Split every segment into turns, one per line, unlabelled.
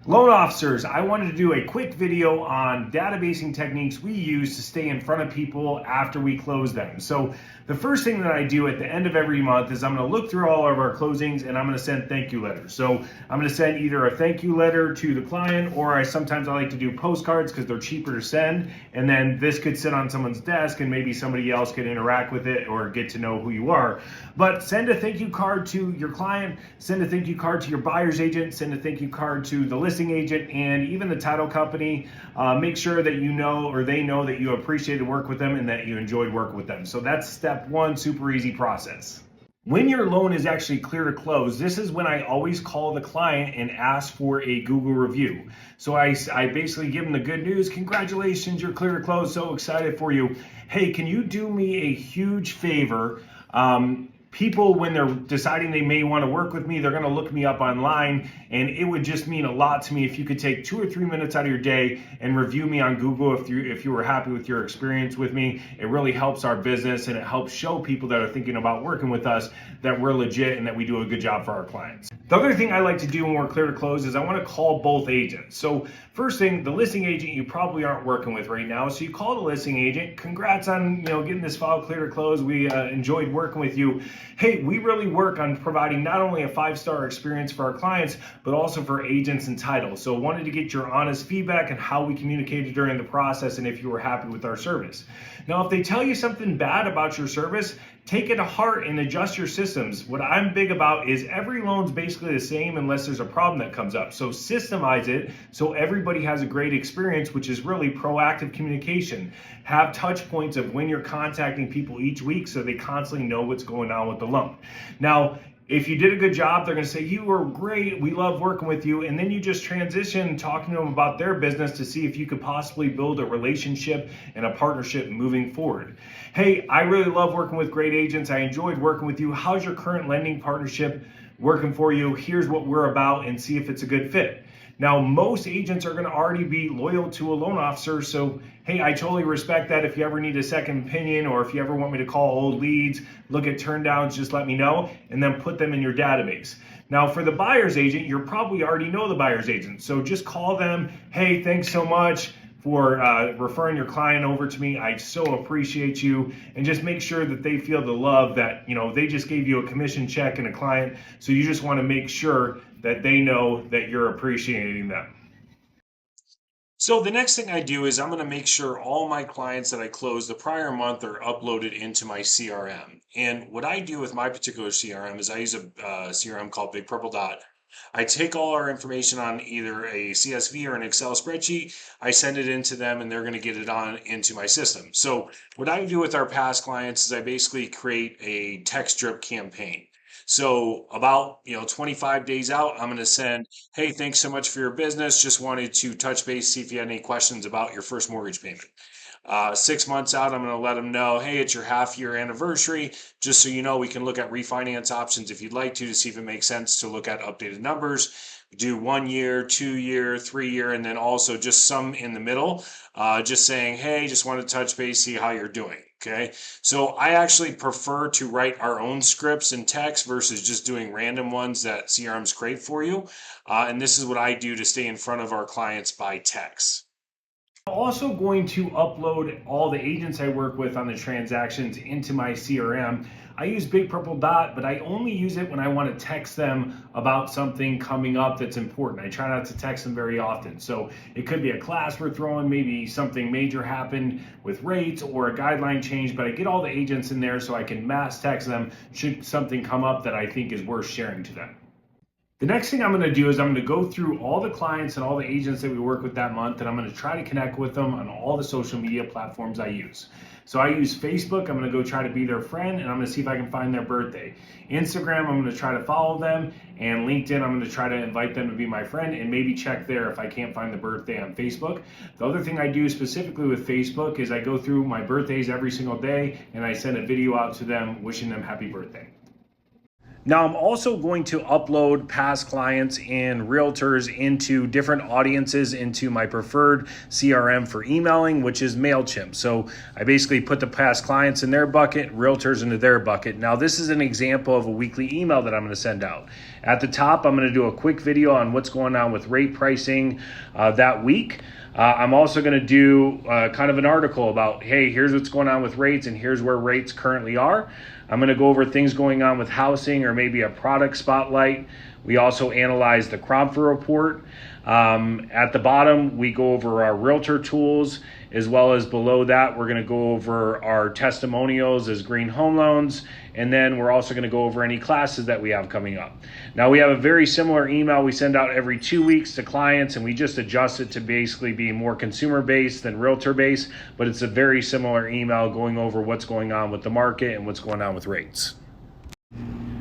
Loan officers, I wanted to do a quick video on databasing techniques we use to stay in front of people after we close them. So the first thing that I do at the end of every month is I'm going to look through all of our closings and I'm going to send thank you letters. So I'm going to send either a thank you letter to the client, or sometimes I like to do postcards because they're cheaper to send. And then this could sit on someone's desk and maybe somebody else could interact with it or get to know who you are. But send a thank you card to your client, send a thank you card to your buyer's agent, send a thank you card to the listing agent, and even the title company. Make sure that you know, or they know, that you appreciated work with them and that you enjoyed working with them. So that's step one, super easy process. When your loan is actually clear to close, this is when I always call the client and ask for a Google review. So I basically give them the good news. Congratulations, you're clear to close. So excited for you. Hey, can you do me a huge favor? People, when they're deciding they may want to work with me, they're going to look me up online, and it would just mean a lot to me if you could take 2 or 3 minutes out of your day and review me on Google if you were happy with your experience with me. It really helps our business, and it helps show people that are thinking about working with us that we're legit and that we do a good job for our clients. The other thing I like to do when we're clear to close is I want to call both agents. So first thing, the listing agent you probably aren't working with right now, so you call the listing agent. Congrats on getting this file clear to close. We enjoyed working with you. Hey, we really work on providing not only a 5-star experience for our clients, but also for agents and title. So wanted to get your honest feedback on how we communicated during the process and if you were happy with our service. Now, if they tell you something bad about your service, take it to heart and adjust your systems. What I'm big about is every loan's basically the same unless there's a problem that comes up. So systemize it so everybody has a great experience, which is really proactive communication. Have touch points of when you're contacting people each week so they constantly know what's going on with the loan. Now, if you did a good job, they're going to say, you were great, we love working with you. And then you just transition talking to them about their business to see if you could possibly build a relationship and a partnership moving forward. Hey, I really love working with great agents. I enjoyed working with you. How's your current lending partnership working for you? Here's what we're about, and see if it's a good fit. Now, most agents are going to already be loyal to a loan officer. So, hey, I totally respect that. If you ever need a second opinion, or if you ever want me to call old leads, look at turndowns, just let me know, and then put them in your database. Now, for the buyer's agent, you probably already know the buyer's agent. So just call them. Hey, thanks so much for referring your client over to me. I so appreciate you. And just make sure that they feel the love that, they just gave you a commission check and a client. So you just want to make sure that they know that you're appreciating them. So the next thing I do is I'm going to make sure all my clients that I closed the prior month are uploaded into my CRM. And what I do with my particular CRM is I use a CRM called Big Purple Dot. I take all our information on either a CSV or an Excel spreadsheet, I send it into them, and they're going to get it on into my system. So what I do with our past clients is I basically create a text drip campaign. So about 25 days out, I'm going to send, hey, thanks so much for your business. Just wanted to touch base, see if you had any questions about your first mortgage payment. 6 months out, I'm going to let them know, hey, it's your half-year anniversary. Just so you know, we can look at refinance options if you'd like to see if it makes sense to look at updated numbers. We do 1 year, 2 year, 3 year, and then also just some in the middle. Just saying, hey, just want to touch base, see how you're doing. Okay, so I actually prefer to write our own scripts in text versus just doing random ones that CRMs create for you. And this is what I do to stay in front of our clients by text. I'm also going to upload all the agents I work with on the transactions into my CRM. I use Big Purple Dot, but I only use it when I want to text them about something coming up that's important. I try not to text them very often. So it could be a class we're throwing, maybe something major happened with rates or a guideline change, but I get all the agents in there so I can mass text them should something come up that I think is worth sharing to them. The next thing I'm going to do is I'm going to go through all the clients and all the agents that we work with that month, and I'm going to try to connect with them on all the social media platforms I use. So I use Facebook. I'm going to go try to be their friend, and I'm going to see if I can find their birthday. Instagram, I'm going to try to follow them, and LinkedIn, I'm going to try to invite them to be my friend and maybe check there if I can't find the birthday on Facebook. The other thing I do specifically with Facebook is I go through my birthdays every single day, and I send a video out to them wishing them happy birthday. Now, I'm also going to upload past clients and realtors into different audiences into my preferred CRM for emailing, which is MailChimp. So I basically put the past clients in their bucket, realtors into their bucket. Now, this is an example of a weekly email that I'm going to send out. At the top, I'm going to do a quick video on what's going on with rate pricing that week. I'm also going to do kind of an article about, hey, here's what's going on with rates and here's where rates currently are. I'm going to go over things going on with housing or maybe a product spotlight. We also analyze the Cromford report. At the bottom, we go over our realtor tools, as well as below that, we're going to go over our testimonials as green home loans. And then we're also going to go over any classes that we have coming up. Now, we have a very similar email we send out every 2 weeks to clients, and we just adjust it to basically be more consumer-based than realtor-based, but it's a very similar email going over what's going on with the market and what's going on with rates.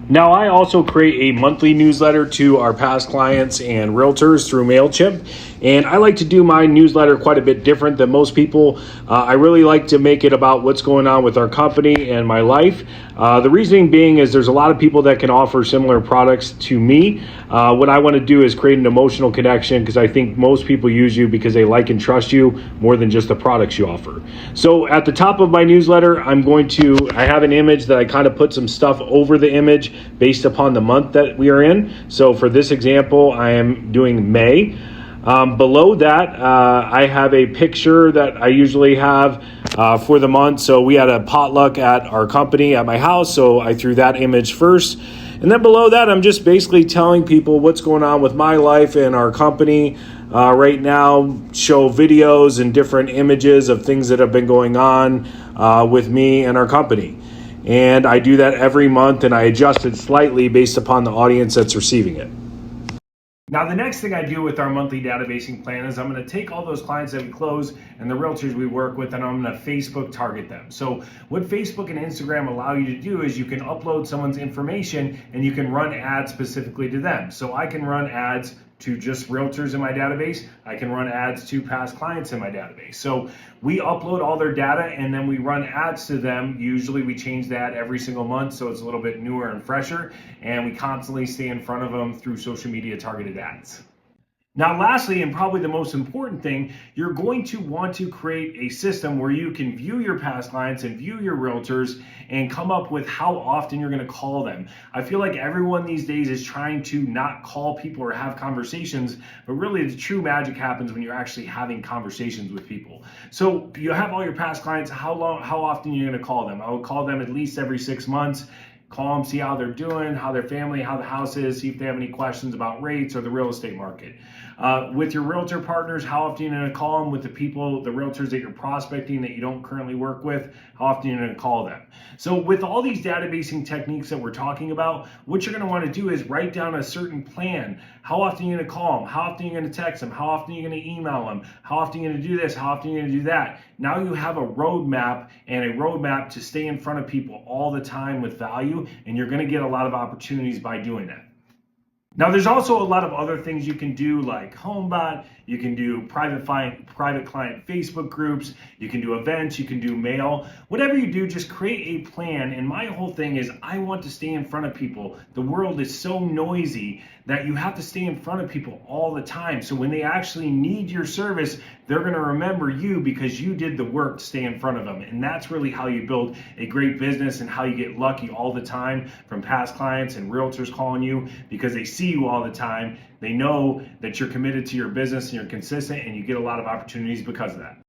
Now, I also create a monthly newsletter to our past clients and realtors through MailChimp, and I like to do my newsletter quite a bit different than most people. I really like to make it about what's going on with our company and my life. The reasoning being is there's a lot of people that can offer similar products to me. What I want to do is create an emotional connection because I think most people use you because they like and trust you more than just the products you offer. So at the top of my newsletter, I have an image that I kind of put some stuff over the image based upon the month that we are in. So for this example, I am doing May. Below that, I have a picture that I usually have for the month. So we had a potluck at our company at my house, so I threw that image first. And then below that, I'm just basically telling people what's going on with my life and our company right now, show videos and different images of things that have been going on with me and our company. And I do that every month, and I adjust it slightly based upon the audience that's receiving it. Now, the next thing I do with our monthly databasing plan is I'm going to take all those clients that we close and the realtors we work with, and I'm going to Facebook target them. So what Facebook and Instagram allow you to do is you can upload someone's information and you can run ads specifically to them. So I can run ads to just realtors in my database. I can run ads to past clients in my database. So we upload all their data and then we run ads to them. Usually we change that every single month, so it's a little bit newer and fresher, and we constantly stay in front of them through social media targeted ads. Now, lastly, and probably the most important thing, you're going to want to create a system where you can view your past clients and view your realtors and come up with how often you're going to call them. I feel like everyone these days is trying to not call people or have conversations, but really the true magic happens when you're actually having conversations with people. So you have all your past clients, how often are you going to call them? I would call them at least every 6 months. Call them, see how they're doing, how their family, how the house is, see if they have any questions about rates or the real estate market. With your realtor partners, how often are you going to call them? With the people, the realtors that you're prospecting that you don't currently work with, how often are you going to call them? So with all these databasing techniques that we're talking about, what you're going to want to do is write down a certain plan. How often are you going to call them? How often are you going to text them? How often are you going to email them? How often are you going to do this? How often are you going to do that? Now you have a roadmap to stay in front of people all the time with value, and you're going to get a lot of opportunities by doing that. Now, there's also a lot of other things you can do, like HomeBot. You can do private client Facebook groups. You can do events. You can do mail. Whatever you do, just create a plan. And my whole thing is I want to stay in front of people. The world is so noisy that you have to stay in front of people all the time. So when they actually need your service, they're going to remember you because you did the work to stay in front of them. And that's really how you build a great business and how you get lucky all the time from past clients and realtors calling you because they see you all the time. They know that you're committed to your business and you're consistent, and you get a lot of opportunities because of that.